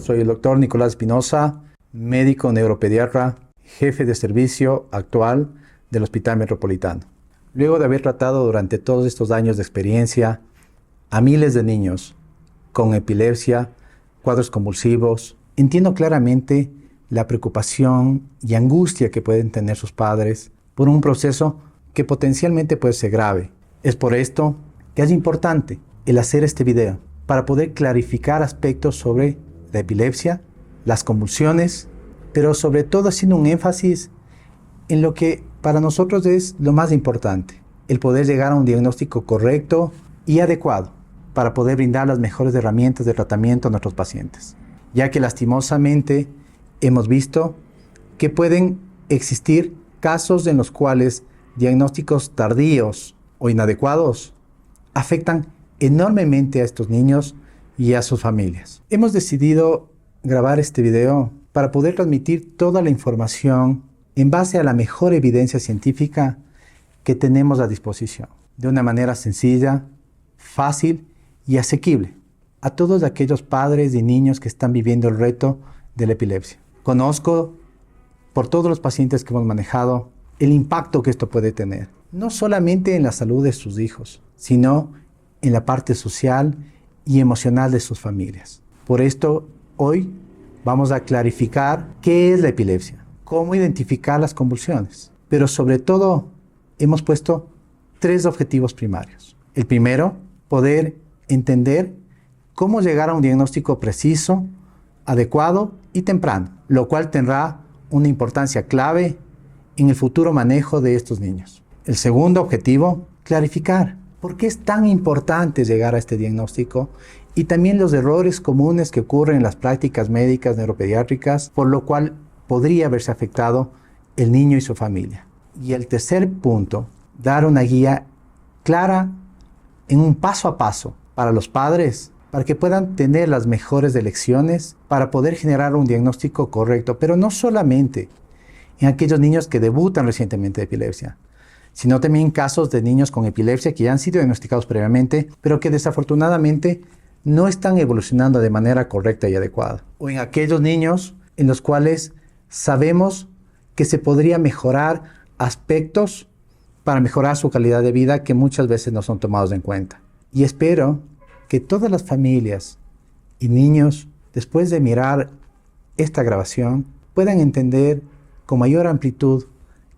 Soy el doctor Nicolás Espinosa, médico neuropediatra, jefe de servicio actual del Hospital Metropolitano. Luego de haber tratado durante todos estos años de experiencia a miles de niños con epilepsia, cuadros convulsivos, entiendo claramente la preocupación y angustia que pueden tener sus padres por un proceso que potencialmente puede ser grave. Es por esto que es importante el hacer este video para poder clarificar aspectos sobre la epilepsia, las convulsiones, pero sobre todo haciendo un énfasis en lo que para nosotros es lo más importante, el poder llegar a un diagnóstico correcto y adecuado para poder brindar las mejores herramientas de tratamiento a nuestros pacientes, ya que lastimosamente hemos visto que pueden existir casos en los cuales diagnósticos tardíos o inadecuados afectan enormemente a estos niños y a sus familias. Hemos decidido grabar este video para poder transmitir toda la información en base a la mejor evidencia científica que tenemos a disposición, de una manera sencilla, fácil y asequible a todos aquellos padres y niños que están viviendo el reto de la epilepsia. Conozco, por todos los pacientes que hemos manejado, el impacto que esto puede tener, no solamente en la salud de sus hijos, sino en la parte social y emocional de sus familias. Por esto, hoy vamos a clarificar qué es la epilepsia, cómo identificar las convulsiones, pero sobre todo hemos puesto 3 objetivos primarios. El primero, poder entender cómo llegar a un diagnóstico preciso, adecuado y temprano, lo cual tendrá una importancia clave en el futuro manejo de estos niños. El segundo objetivo, clarificar por qué es tan importante llegar a este diagnóstico y también los errores comunes que ocurren en las prácticas médicas neuropediátricas, por lo cual podría haberse afectado el niño y su familia. Y el tercer punto, dar una guía clara en un paso a paso para los padres, para que puedan tener las mejores elecciones para poder generar un diagnóstico correcto, pero no solamente en aquellos niños que debutan recientemente de epilepsia, sino también casos de niños con epilepsia que ya han sido diagnosticados previamente, pero que desafortunadamente no están evolucionando de manera correcta y adecuada. O en aquellos niños en los cuales sabemos que se podría mejorar aspectos para mejorar su calidad de vida que muchas veces no son tomados en cuenta. Y espero que todas las familias y niños, después de mirar esta grabación, puedan entender con mayor amplitud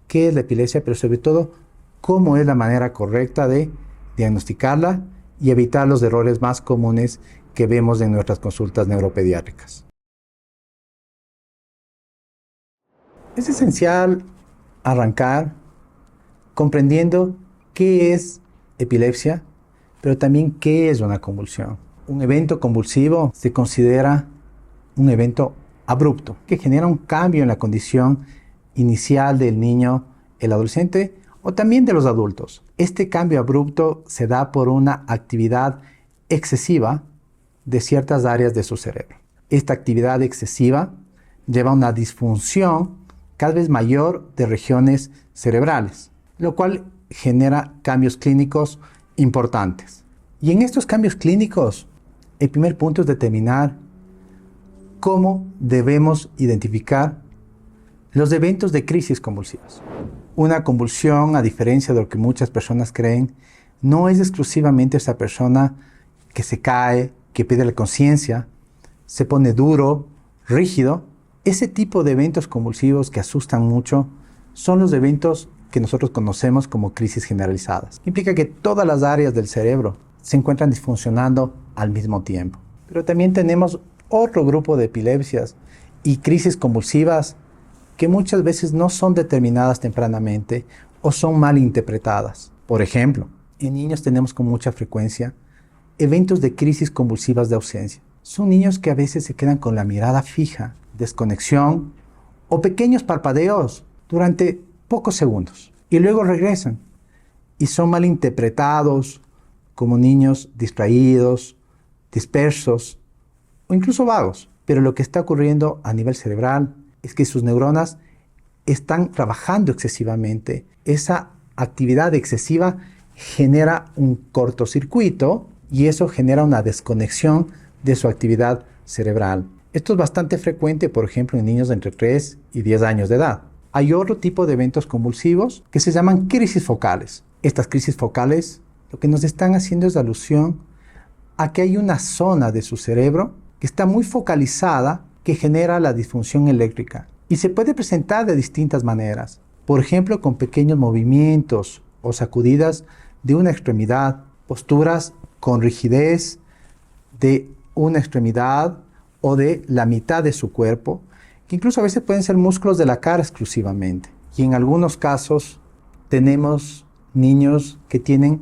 qué es la epilepsia, pero sobre todo cómo es la manera correcta de diagnosticarla y evitar los errores más comunes que vemos en nuestras consultas neuropediátricas. Es esencial arrancar comprendiendo qué es epilepsia, pero también qué es una convulsión. Un evento convulsivo se considera un evento abrupto que genera un cambio en la condición inicial del niño, el adolescente o también de los adultos. Este cambio abrupto se da por una actividad excesiva de ciertas áreas de su cerebro. Esta actividad excesiva lleva a una disfunción cada vez mayor de regiones cerebrales, lo cual genera cambios clínicos importantes. Y en estos cambios clínicos, el primer punto es determinar cómo debemos identificar los eventos de crisis convulsivas. Una convulsión, a diferencia de lo que muchas personas creen, no es exclusivamente esa persona que se cae, que pierde la conciencia, se pone duro, rígido. Ese tipo de eventos convulsivos que asustan mucho son los eventos que nosotros conocemos como crisis generalizadas. Implica que todas las áreas del cerebro se encuentran disfuncionando al mismo tiempo. Pero también tenemos otro grupo de epilepsias y crisis convulsivas que muchas veces no son determinadas tempranamente o son mal interpretadas. Por ejemplo, en niños tenemos con mucha frecuencia eventos de crisis convulsivas de ausencia. Son niños que a veces se quedan con la mirada fija, desconexión o pequeños parpadeos durante pocos segundos y luego regresan y son mal interpretados como niños distraídos, dispersos o incluso vagos. Pero lo que está ocurriendo a nivel cerebral es que sus neuronas están trabajando excesivamente. Esa actividad excesiva genera un cortocircuito y eso genera una desconexión de su actividad cerebral. Esto es bastante frecuente, por ejemplo, en niños de entre 3 y 10 años de edad. Hay otro tipo de eventos convulsivos que se llaman crisis focales. Estas crisis focales lo que nos están haciendo es alusión a que hay una zona de su cerebro que está muy focalizada que genera la disfunción eléctrica y se puede presentar de distintas maneras. Por ejemplo, con pequeños movimientos o sacudidas de una extremidad, posturas con rigidez de una extremidad o de la mitad de su cuerpo, que incluso a veces pueden ser músculos de la cara exclusivamente. Y en algunos casos tenemos niños que tienen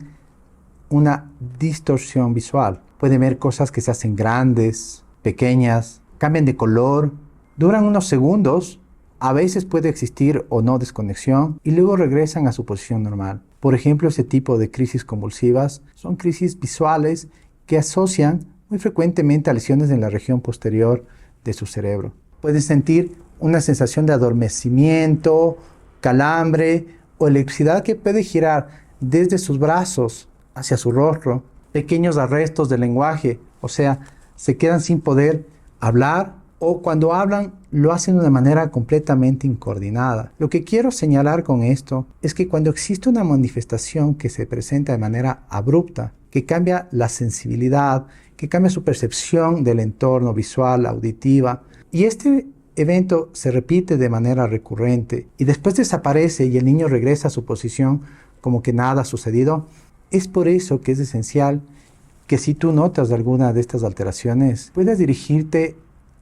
una distorsión visual. Pueden ver cosas que se hacen grandes, pequeñas, cambian de color, duran unos segundos, a veces puede existir o no desconexión y luego regresan a su posición normal. Por ejemplo, ese tipo de crisis convulsivas son crisis visuales que asocian muy frecuentemente a lesiones en la región posterior de su cerebro. Pueden sentir una sensación de adormecimiento, calambre o electricidad que puede girar desde sus brazos hacia su rostro, pequeños arrestos del lenguaje, o sea, se quedan sin poder hablar o cuando hablan lo hacen de una manera completamente incoordinada. Lo que quiero señalar con esto es que cuando existe una manifestación que se presenta de manera abrupta, que cambia la sensibilidad, que cambia su percepción del entorno visual, auditiva, y este evento se repite de manera recurrente y después desaparece y el niño regresa a su posición como que nada ha sucedido, es por eso que es esencial que si tú notas alguna de estas alteraciones, puedas dirigirte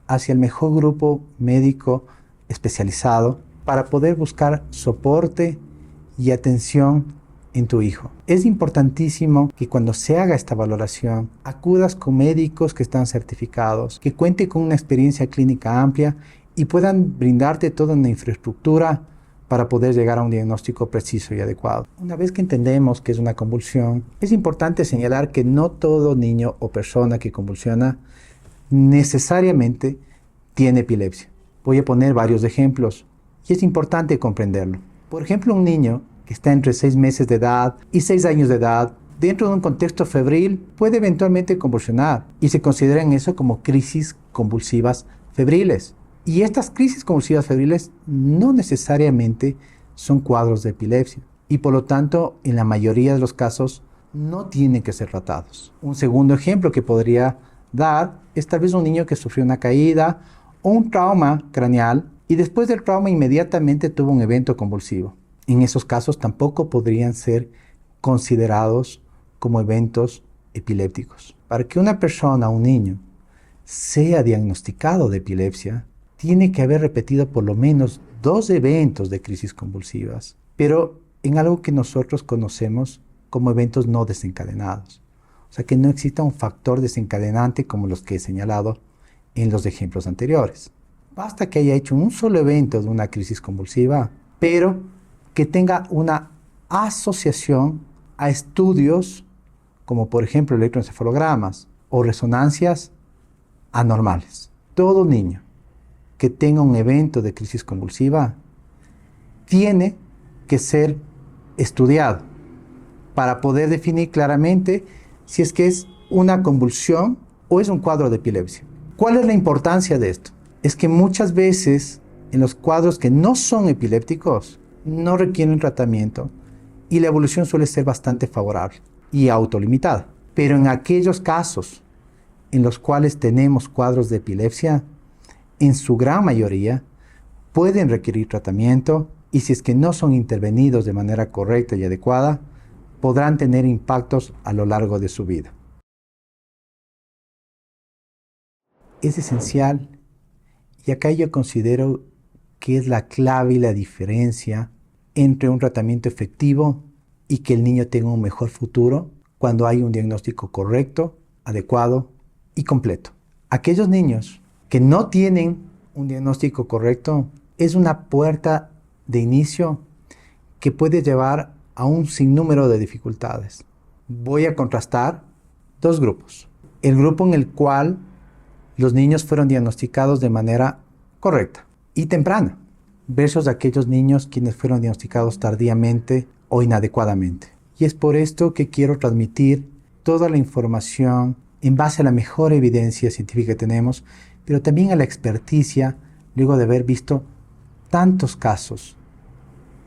hacia el mejor grupo médico especializado para poder buscar soporte y atención en tu hijo. Es importantísimo que cuando se haga esta valoración acudas con médicos que están certificados, que cuenten con una experiencia clínica amplia y puedan brindarte toda una infraestructura para poder llegar a un diagnóstico preciso y adecuado. Una vez que entendemos que es una convulsión, es importante señalar que no todo niño o persona que convulsiona necesariamente tiene epilepsia. Voy a poner varios ejemplos y es importante comprenderlo. Por ejemplo, un niño que está entre 6 meses de edad y 6 años de edad, dentro de un contexto febril, puede eventualmente convulsionar y se consideran eso como crisis convulsivas febriles. Y estas crisis convulsivas febriles no necesariamente son cuadros de epilepsia y por lo tanto en la mayoría de los casos no tienen que ser tratados. Un segundo ejemplo que podría dar es tal vez un niño que sufrió una caída o un trauma craneal y después del trauma inmediatamente tuvo un evento convulsivo. En esos casos tampoco podrían ser considerados como eventos epilépticos. Para que una persona, un niño, sea diagnosticado de epilepsia, tiene que haber repetido por lo menos 2 eventos de crisis convulsivas, pero en algo que nosotros conocemos como eventos no desencadenados. O sea, que no exista un factor desencadenante como los que he señalado en los ejemplos anteriores. Basta que haya hecho un solo evento de una crisis convulsiva, pero que tenga una asociación a estudios como por ejemplo electroencefalogramas o resonancias anormales. Todo niño que tenga un evento de crisis convulsiva tiene que ser estudiado para poder definir claramente si es que es una convulsión o es un cuadro de epilepsia. ¿Cuál es la importancia de esto? Es que muchas veces en los cuadros que no son epilépticos no requieren tratamiento y la evolución suele ser bastante favorable y autolimitada. Pero en aquellos casos en los cuales tenemos cuadros de epilepsia, en su gran mayoría pueden requerir tratamiento y si es que no son intervenidos de manera correcta y adecuada, podrán tener impactos a lo largo de su vida. Es esencial, y acá yo considero que es la clave y la diferencia entre un tratamiento efectivo y que el niño tenga un mejor futuro cuando hay un diagnóstico correcto, adecuado y completo. Aquellos niños que no tienen un diagnóstico correcto es una puerta de inicio que puede llevar a un sinnúmero de dificultades. Voy a contrastar 2 grupos. El grupo en el cual los niños fueron diagnosticados de manera correcta y temprana, versus aquellos niños quienes fueron diagnosticados tardíamente o inadecuadamente. Y es por esto que quiero transmitir toda la información en base a la mejor evidencia científica que tenemos, pero también a la experticia, luego de haber visto tantos casos,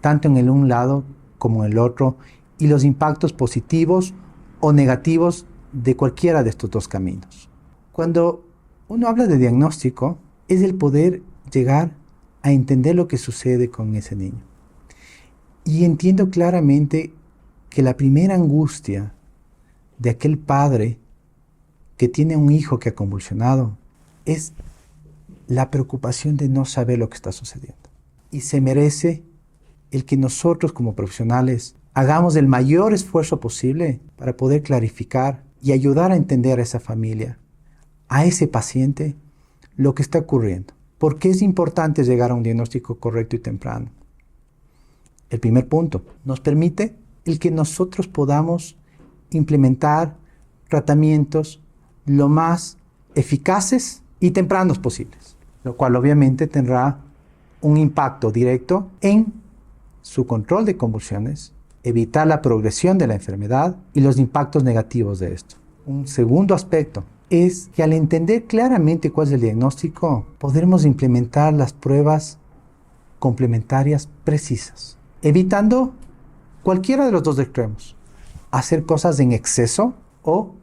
tanto en el un lado como en el otro, y los impactos positivos o negativos de cualquiera de estos dos caminos. Cuando uno habla de diagnóstico, es el poder llegar a entender lo que sucede con ese niño. Y entiendo claramente que la primera angustia de aquel padre que tiene un hijo que ha convulsionado es la preocupación de no saber lo que está sucediendo. Y se merece el que nosotros como profesionales hagamos el mayor esfuerzo posible para poder clarificar y ayudar a entender a esa familia, a ese paciente, lo que está ocurriendo. ¿Por qué es importante llegar a un diagnóstico correcto y temprano? El primer punto, nos permite el que nosotros podamos implementar tratamientos lo más eficaces y tempranos posibles, lo cual obviamente tendrá un impacto directo en su control de convulsiones, evitar la progresión de la enfermedad y los impactos negativos de esto. Un segundo aspecto es que al entender claramente cuál es el diagnóstico, podremos implementar las pruebas complementarias precisas, evitando cualquiera de los dos extremos, hacer cosas en exceso o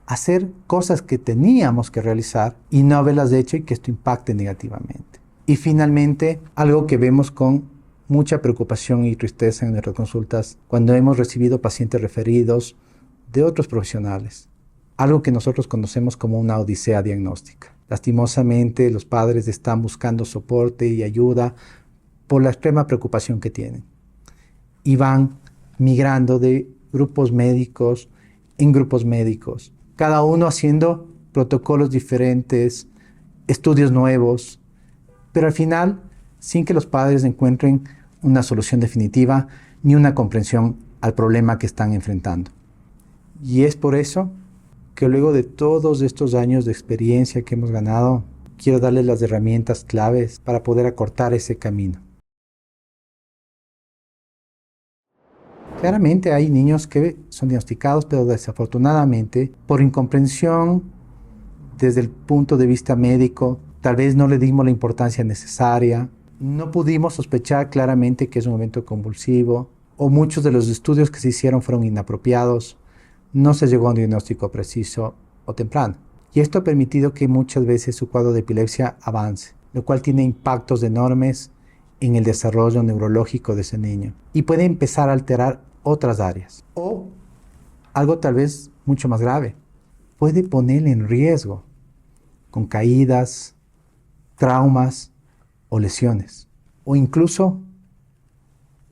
hacer cosas que teníamos que realizar y no haberlas hecho y que esto impacte negativamente. Y finalmente, algo que vemos con mucha preocupación y tristeza en nuestras consultas cuando hemos recibido pacientes referidos de otros profesionales, algo que nosotros conocemos como una odisea diagnóstica. Lastimosamente, los padres están buscando soporte y ayuda por la extrema preocupación que tienen y van migrando de grupos médicos en grupos médicos, cada uno haciendo protocolos diferentes, estudios nuevos, pero al final sin que los padres encuentren una solución definitiva ni una comprensión al problema que están enfrentando. Y es por eso que luego de todos estos años de experiencia que hemos ganado, quiero darles las herramientas claves para poder acortar ese camino. Claramente hay niños que son diagnosticados, pero desafortunadamente por incomprensión desde el punto de vista médico, tal vez no le dimos la importancia necesaria, no pudimos sospechar claramente que es un evento convulsivo, o muchos de los estudios que se hicieron fueron inapropiados, no se llegó a un diagnóstico preciso o temprano. Y esto ha permitido que muchas veces su cuadro de epilepsia avance, lo cual tiene impactos enormes en el desarrollo neurológico de ese niño y puede empezar a alterar otras áreas. O algo tal vez mucho más grave, puede ponerle en riesgo con caídas, traumas o lesiones. O incluso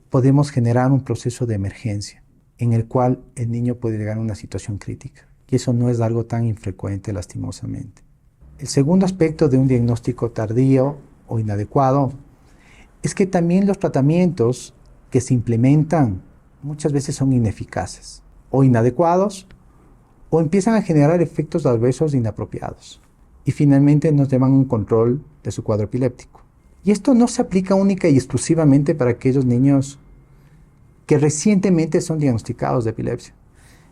podemos generar un proceso de emergencia en el cual el niño puede llegar a una situación crítica. Y eso no es algo tan infrecuente, lastimosamente. El segundo aspecto de un diagnóstico tardío o inadecuado es que también los tratamientos que se implementan muchas veces son ineficaces o inadecuados o empiezan a generar efectos adversos inapropiados y finalmente nos llevan a un control de su cuadro epiléptico. Y esto no se aplica única y exclusivamente para aquellos niños que recientemente son diagnosticados de epilepsia,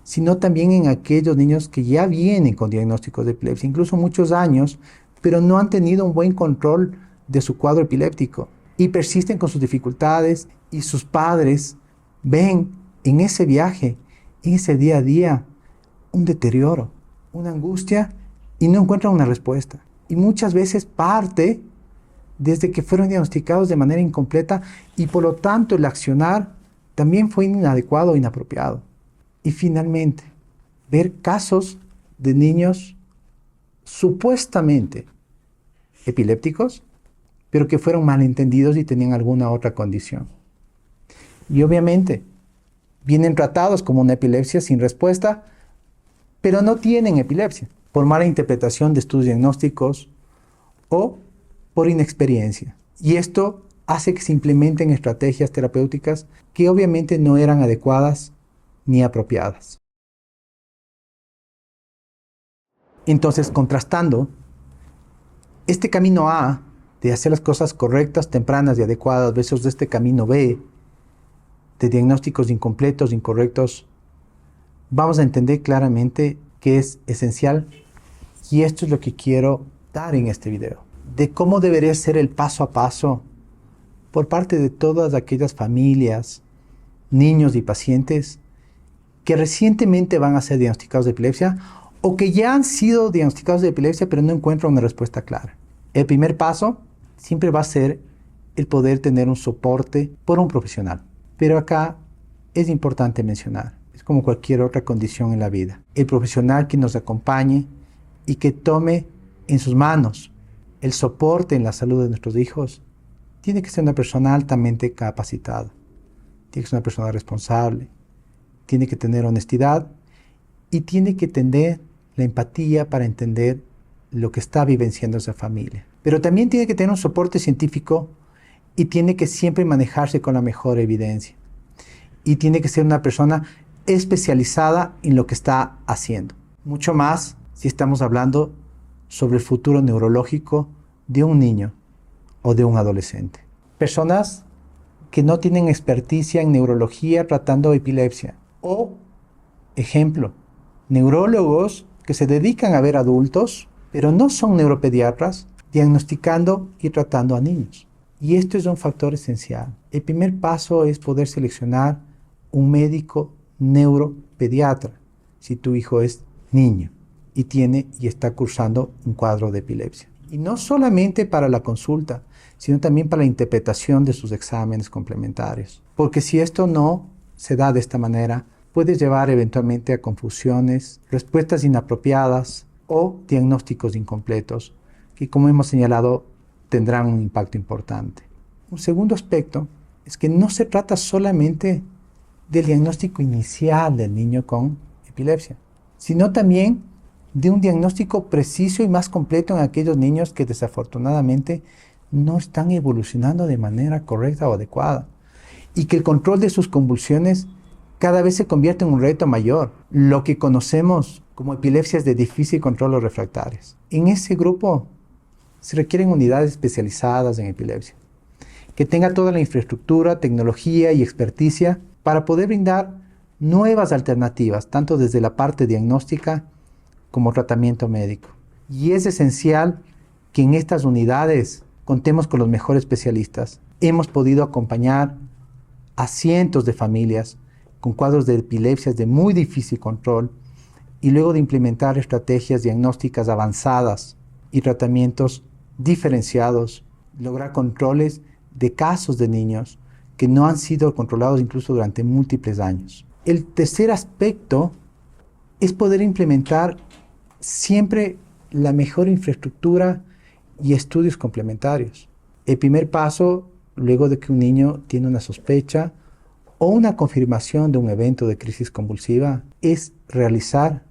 sino también en aquellos niños que ya vienen con diagnósticos de epilepsia, incluso muchos años, pero no han tenido un buen control de su cuadro epiléptico y persisten con sus dificultades y sus padres ven en ese viaje, en ese día a día, un deterioro, una angustia y no encuentran una respuesta. Y muchas veces parte desde que fueron diagnosticados de manera incompleta y por lo tanto el accionar también fue inadecuado o inapropiado. Y finalmente, ver casos de niños supuestamente epilépticos, pero que fueron malentendidos y tenían alguna otra condición. Y obviamente, vienen tratados como una epilepsia sin respuesta, pero no tienen epilepsia, por mala interpretación de estudios diagnósticos o por inexperiencia. Y esto hace que se implementen estrategias terapéuticas que obviamente no eran adecuadas ni apropiadas. Entonces, contrastando, este camino A de hacer las cosas correctas, tempranas y adecuadas versus este camino B de diagnósticos incompletos, incorrectos, vamos a entender claramente que es esencial y esto es lo que quiero dar en este video, de cómo debería ser el paso a paso por parte de todas aquellas familias, niños y pacientes que recientemente van a ser diagnosticados de epilepsia o que ya han sido diagnosticados de epilepsia pero no encuentran una respuesta clara. El primer paso siempre va a ser el poder tener un soporte por un profesional. Pero acá es importante mencionar, es como cualquier otra condición en la vida, el profesional que nos acompañe y que tome en sus manos el soporte en la salud de nuestros hijos, tiene que ser una persona altamente capacitada, tiene que ser una persona responsable, tiene que tener honestidad y tiene que tener la empatía para entender lo que está vivenciando esa familia. Pero también tiene que tener un soporte científico y tiene que siempre manejarse con la mejor evidencia. Y tiene que ser una persona especializada en lo que está haciendo. Mucho más si estamos hablando sobre el futuro neurológico de un niño o de un adolescente. Personas que no tienen experticia en neurología tratando epilepsia. O, ejemplo, neurólogos que se dedican a ver adultos, pero no son neuropediatras, diagnosticando y tratando a niños. Y esto es un factor esencial. El primer paso es poder seleccionar un médico neuropediatra si tu hijo es niño y tiene y está cursando un cuadro de epilepsia. Y no solamente para la consulta, sino también para la interpretación de sus exámenes complementarios. Porque si esto no se da de esta manera, puede llevar eventualmente a confusiones, respuestas inapropiadas o diagnósticos incompletos, que como hemos señalado tendrán un impacto importante. Un segundo aspecto es que no se trata solamente del diagnóstico inicial del niño con epilepsia, sino también de un diagnóstico preciso y más completo en aquellos niños que desafortunadamente no están evolucionando de manera correcta o adecuada y que el control de sus convulsiones cada vez se convierte en un reto mayor, lo que conocemos como epilepsias de difícil control o refractarias. En ese grupo se requieren unidades especializadas en epilepsia, que tenga toda la infraestructura, tecnología y experticia para poder brindar nuevas alternativas, tanto desde la parte diagnóstica como tratamiento médico. Y es esencial que en estas unidades contemos con los mejores especialistas. Hemos podido acompañar a cientos de familias con cuadros de epilepsias de muy difícil control y luego de implementar estrategias diagnósticas avanzadas y tratamientos diferenciados, lograr controles de casos de niños que no han sido controlados incluso durante múltiples años. El tercer aspecto es poder implementar siempre la mejor infraestructura y estudios complementarios. El primer paso, luego de que un niño tiene una sospecha o una confirmación de un evento de crisis convulsiva, es realizar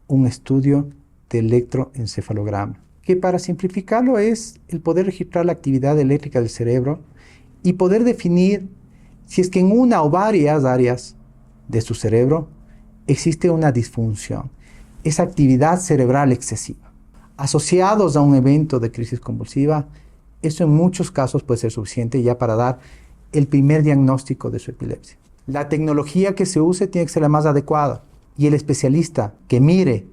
un estudio de electroencefalograma, que para simplificarlo es el poder registrar la actividad eléctrica del cerebro y poder definir si es que en una o varias áreas de su cerebro existe una disfunción, esa actividad cerebral excesiva. Asociados a un evento de crisis convulsiva, eso en muchos casos puede ser suficiente ya para dar el primer diagnóstico de su epilepsia. La tecnología que se use tiene que ser la más adecuada y el especialista que mire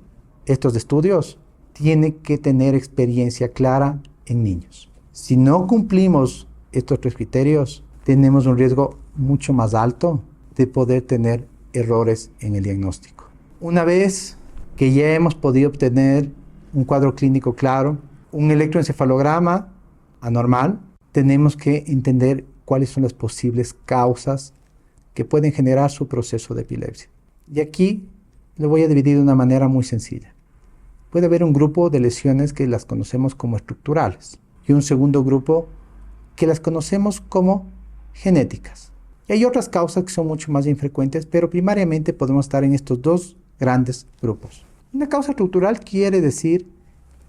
estos estudios tiene que tener experiencia clara en niños. Si no cumplimos estos tres criterios, tenemos un riesgo mucho más alto de poder tener errores en el diagnóstico. Una vez que ya hemos podido obtener un cuadro clínico claro, un electroencefalograma anormal, tenemos que entender cuáles son las posibles causas que pueden generar su proceso de epilepsia. Y aquí lo voy a dividir de una manera muy sencilla. Puede haber un grupo de lesiones que las conocemos como estructurales y un segundo grupo que las conocemos como genéticas. Y hay otras causas que son mucho más infrecuentes, pero primariamente podemos estar en estos dos grandes grupos. Una causa estructural quiere decir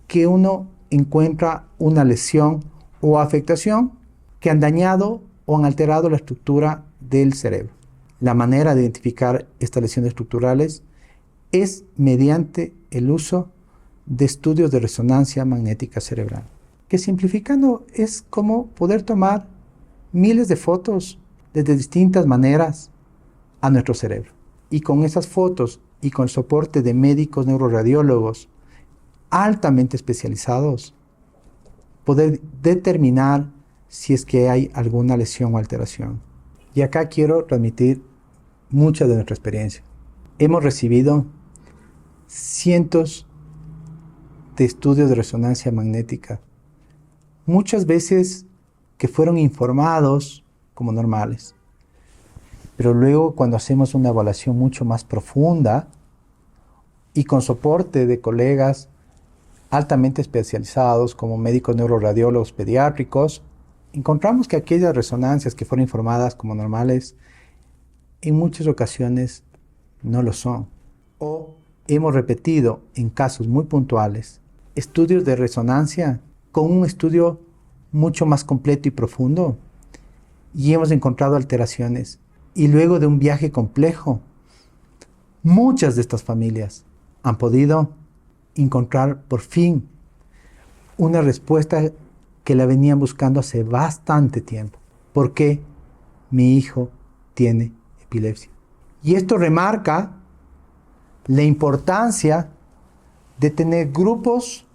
que uno encuentra una lesión o afectación que han dañado o han alterado la estructura del cerebro. La manera de identificar estas lesiones estructurales es mediante el uso de estudios de resonancia magnética cerebral, que simplificando es como poder tomar miles de fotos desde distintas maneras a nuestro cerebro. Y con esas fotos y con el soporte de médicos neuroradiólogos altamente especializados, poder determinar si es que hay alguna lesión o alteración. Y acá quiero transmitir mucha de nuestra experiencia. Hemos recibido cientos de estudios de resonancia magnética, muchas veces que fueron informados como normales. Pero luego, cuando hacemos una evaluación mucho más profunda y con soporte de colegas altamente especializados como médicos neuroradiólogos pediátricos, encontramos que aquellas resonancias que fueron informadas como normales en muchas ocasiones no lo son. O hemos repetido en casos muy puntuales estudios de resonancia con un estudio mucho más completo y profundo y hemos encontrado alteraciones. Y luego de un viaje complejo, muchas de estas familias han podido encontrar por fin una respuesta que la venían buscando hace bastante tiempo. ¿Por qué mi hijo tiene epilepsia? Y esto remarca la importancia de tener grupos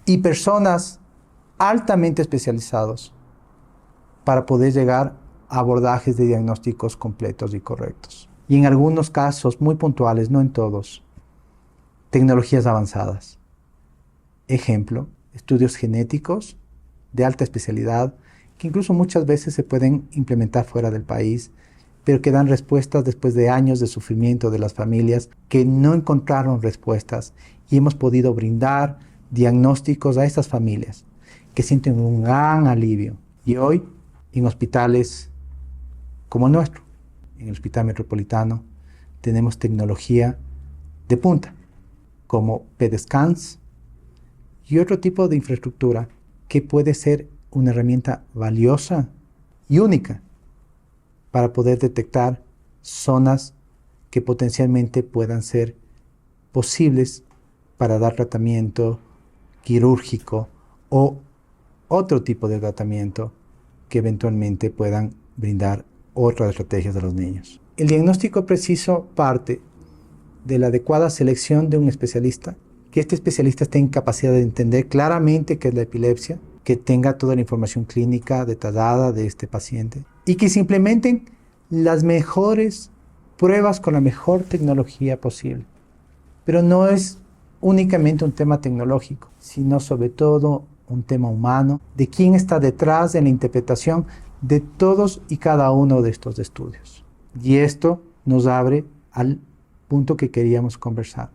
y personas altamente especializados para poder llegar a abordajes de diagnósticos completos y correctos. Y en algunos casos muy puntuales, no en todos, tecnologías avanzadas. Ejemplo, estudios genéticos de alta especialidad que incluso muchas veces se pueden implementar fuera del país, pero que dan respuestas después de años de sufrimiento de las familias que no encontraron respuestas y hemos podido brindar diagnósticos a estas familias que sienten un gran alivio. Y hoy, en hospitales como el nuestro, en el Hospital Metropolitano, tenemos tecnología de punta, como PET-scans y otro tipo de infraestructura que puede ser una herramienta valiosa y única para poder detectar zonas que potencialmente puedan ser posibles para dar tratamiento quirúrgico o otro tipo de tratamiento que eventualmente puedan brindar otras estrategias a los niños. El diagnóstico preciso parte de la adecuada selección de un especialista, que este especialista esté en capacidad de entender claramente qué es la epilepsia, que tenga toda la información clínica detallada de este paciente y que se implementen las mejores pruebas con la mejor tecnología posible. Pero no es únicamente un tema tecnológico, sino sobre todo un tema humano, de quién está detrás de la interpretación de todos y cada uno de estos estudios. Y esto nos abre al punto que queríamos conversar.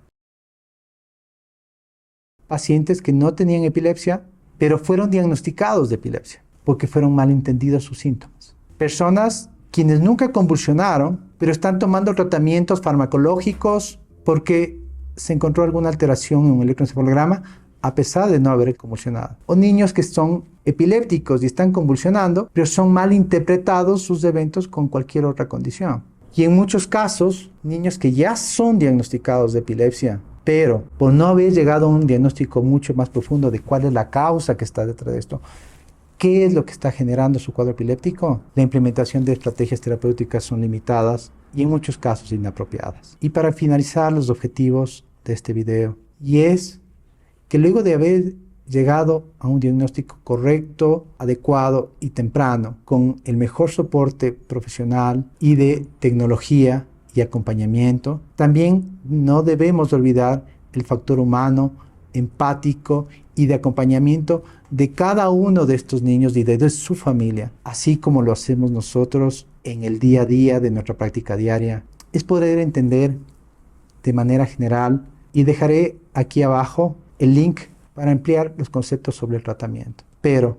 Pacientes que no tenían epilepsia, pero fueron diagnosticados de epilepsia, porque fueron mal entendidos sus síntomas. Personas quienes nunca convulsionaron, pero están tomando tratamientos farmacológicos porque se encontró alguna alteración en un electroencefalograma a pesar de no haber convulsionado. O niños que son epilépticos y están convulsionando, pero son mal interpretados sus eventos con cualquier otra condición. Y en muchos casos, niños que ya son diagnosticados de epilepsia, pero por no haber llegado a un diagnóstico mucho más profundo de cuál es la causa que está detrás de esto, qué es lo que está generando su cuadro epiléptico, la implementación de estrategias terapéuticas son limitadas y en muchos casos inapropiadas. Y para finalizar los objetivos de este video, y es que luego de haber llegado a un diagnóstico correcto, adecuado y temprano, con el mejor soporte profesional y de tecnología y acompañamiento, también no debemos olvidar el factor humano, empático y de acompañamiento de cada uno de estos niños y de su familia, así como lo hacemos nosotros en el día a día de nuestra práctica diaria. Es poder entender de manera general, y dejaré aquí abajo el link para ampliar los conceptos sobre el tratamiento. Pero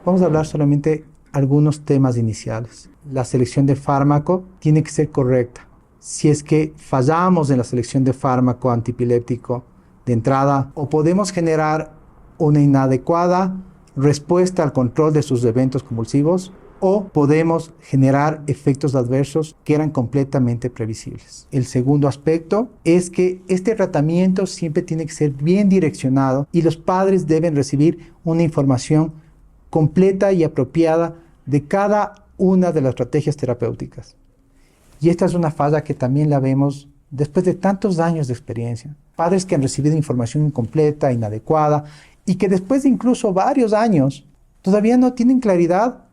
vamos a hablar solamente algunos temas iniciales. La selección de fármaco tiene que ser correcta. Si es que fallamos en la selección de fármaco antipiléptico de entrada, o podemos generar una inadecuada respuesta al control de sus eventos convulsivos, o podemos generar efectos adversos que eran completamente previsibles. El segundo aspecto es que este tratamiento siempre tiene que ser bien direccionado y los padres deben recibir una información completa y apropiada de cada una de las estrategias terapéuticas. Y esta es una falla que también la vemos después de tantos años de experiencia, padres que han recibido información incompleta, inadecuada, y que después de incluso varios años todavía no tienen claridad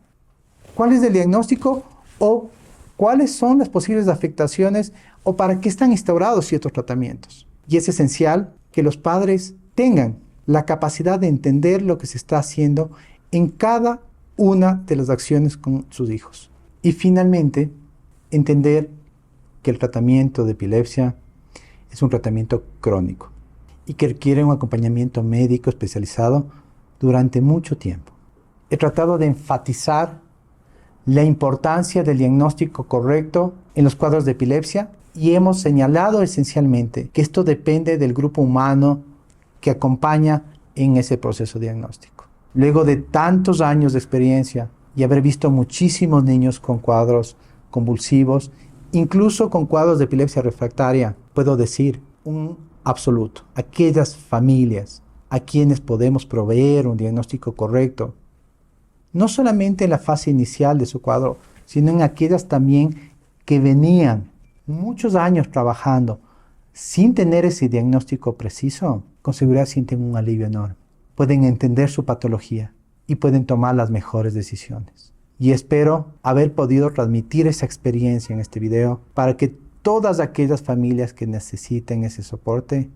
cuál es el diagnóstico o cuáles son las posibles afectaciones o para qué están instaurados ciertos tratamientos. Y es esencial que los padres tengan la capacidad de entender lo que se está haciendo en cada una de las acciones con sus hijos. Y finalmente, entender que el tratamiento de epilepsia es un tratamiento crónico y que requiere un acompañamiento médico especializado durante mucho tiempo. He tratado de enfatizar la importancia del diagnóstico correcto en los cuadros de epilepsia y hemos señalado esencialmente que esto depende del grupo humano que acompaña en ese proceso diagnóstico. Luego de tantos años de experiencia y haber visto muchísimos niños con cuadros convulsivos, incluso con cuadros de epilepsia refractaria, puedo decir un absoluto. Aquellas familias a quienes podemos proveer un diagnóstico correcto, no solamente en la fase inicial de su cuadro, sino en aquellas también que venían muchos años trabajando sin tener ese diagnóstico preciso, con seguridad sienten un alivio enorme. Pueden entender su patología y pueden tomar las mejores decisiones. Y espero haber podido transmitir esa experiencia en este video para que todas aquellas familias que necesiten ese soporte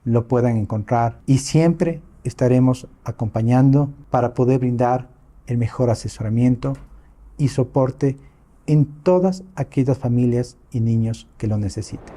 lo puedan encontrar. Y siempre estaremos acompañando para poder brindar el mejor asesoramiento y soporte en todas aquellas familias y niños que lo necesiten.